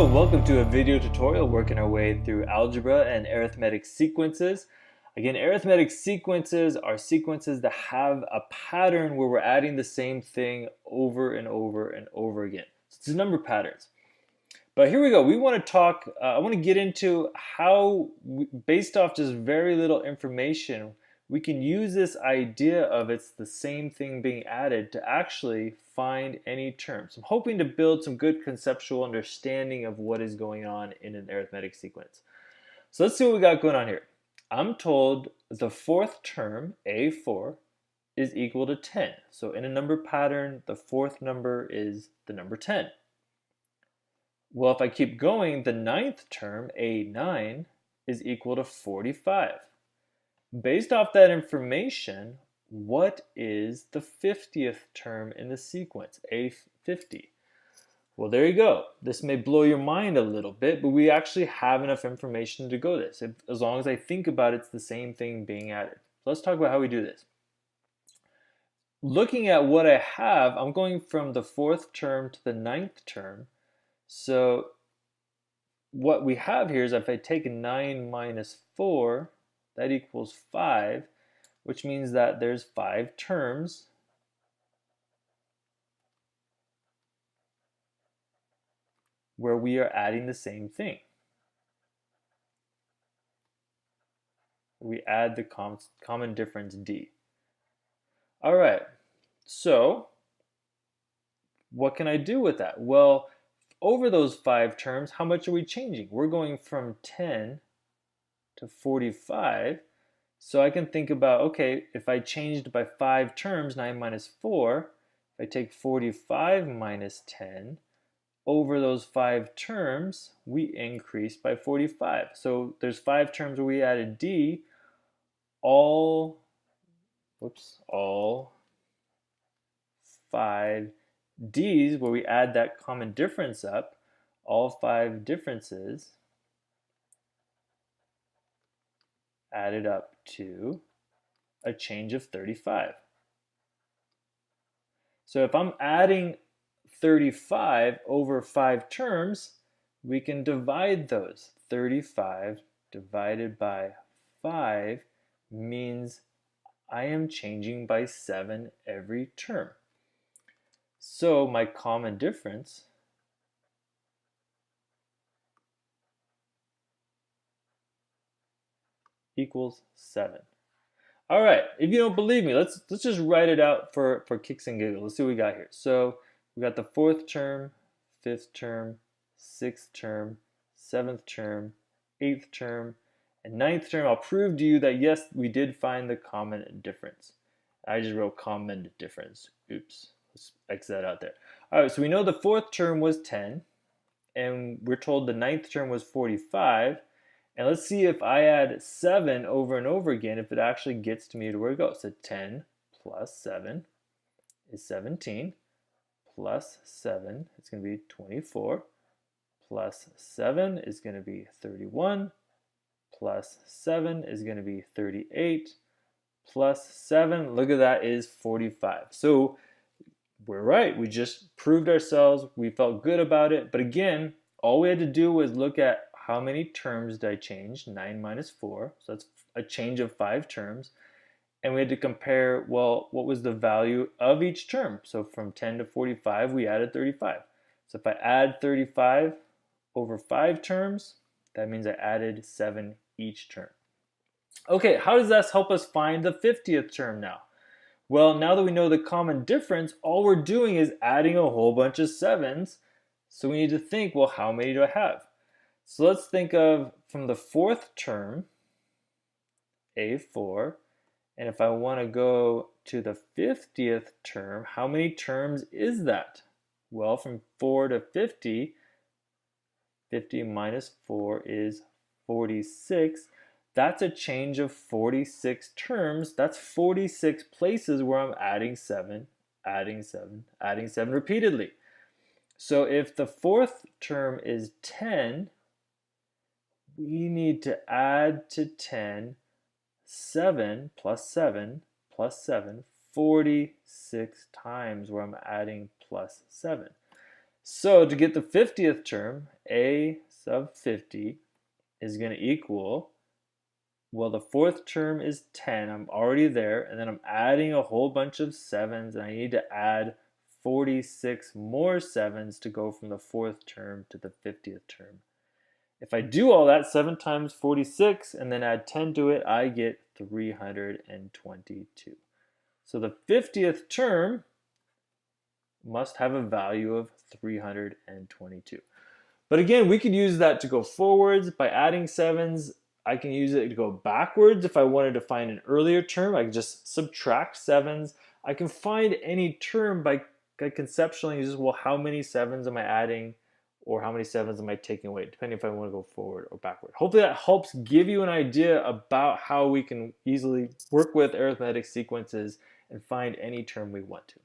and welcome to a video tutorial working our way through algebra and arithmetic sequences. Again, arithmetic sequences are sequences that have a pattern where we're adding the same thing over and over and over again. So it's number patterns. But here we go. We want to talk, I want to get into how, based off just very little information, we can use this idea of it's the same thing being added to actually find any terms. I'm hoping to build some good conceptual understanding of what is going on in an arithmetic sequence. So let's see what we got going on here. I'm told the fourth term, A4, is equal to 10. So in a number pattern, the fourth number is the number 10. Well, if I keep going, the ninth term, A9, is equal to 45. Based off that information, what is the 50th term in the sequence, A50? Well, there you go. This may blow your mind a little bit, but we actually have enough information to go this. As long as I think about it, it's the same thing being added. So let's talk about how we do this. Looking at what I have, I'm going from the fourth term to the ninth term. So what we have here is if I take 9 minus 4, that equals 5, which means that there's 5 terms where we are adding the same thing. We add the common difference D. All right, so what can I do with that? Well, over those 5 terms, how much are we changing? We're going from 10 to 45. So I can think about, okay, if I changed by 5 terms, 9 minus 4, if I take 45 minus 10, over those 5 terms, we increase by 45. So there's 5 terms where we added D, all 5 D's where we add that common difference up, all 5 differences added up to a change of 35. So if I'm adding 35 over 5 terms, we can divide those. 35 divided by 5 means I am changing by 7 every term. So my common difference equals 7. All right, if you don't believe me, let's just write it out for kicks and giggles. Let's see what we got here. So we got the fourth term, fifth term, sixth term, seventh term, eighth term, and ninth term. I'll prove to you that yes, we did find the common difference. I just wrote common difference. Oops, let's X that out there. All right, so we know the fourth term was 10, and we're told the ninth term was 45. And let's see if I add 7 over and over again, if it actually gets to me to where it goes. So 10 plus 7 is 17, plus 7 is going to be 24, plus 7 is going to be 31, plus 7 is going to be 38, plus 7, look at that, is 45. So we're right, we just proved ourselves, we felt good about it, but again, all we had to do was look at how many terms did I change? 9 minus 4, so that's a change of 5 terms. And we had to compare, well, what was the value of each term? So from 10 to 45, we added 35. So if I add 35 over 5 terms, that means I added 7 each term. Okay, how does that help us find the 50th term now? Well, now that we know the common difference, all we're doing is adding a whole bunch of 7s. So we need to think, well, how many do I have? So let's think of from the fourth term, A4, and if I want to go to the 50th term, how many terms is that? Well, from 4 to 50, 50 minus 4 is 46. That's a change of 46 terms. That's 46 places where I'm adding 7, adding 7, adding 7 repeatedly. So if the fourth term is 10, we need to add to 10 7 plus 7 plus 7, 46 times where I'm adding plus 7. So to get the 50th term, a sub 50 is going to equal, well, the fourth term is 10. I'm already there. And then I'm adding a whole bunch of 7s. And I need to add 46 more 7s to go from the fourth term to the 50th term. If I do all that, 7 times 46, and then add 10 to it, I get 322. So the 50th term must have a value of 322. But again, we could use that to go forwards by adding 7s. I can use it to go backwards if I wanted to find an earlier term. I can just subtract 7s. I can find any term by conceptually just, well, how many 7s am I adding, or how many 7s am I taking away, depending if I want to go forward or backward. Hopefully that helps give you an idea about how we can easily work with arithmetic sequences and find any term we want to.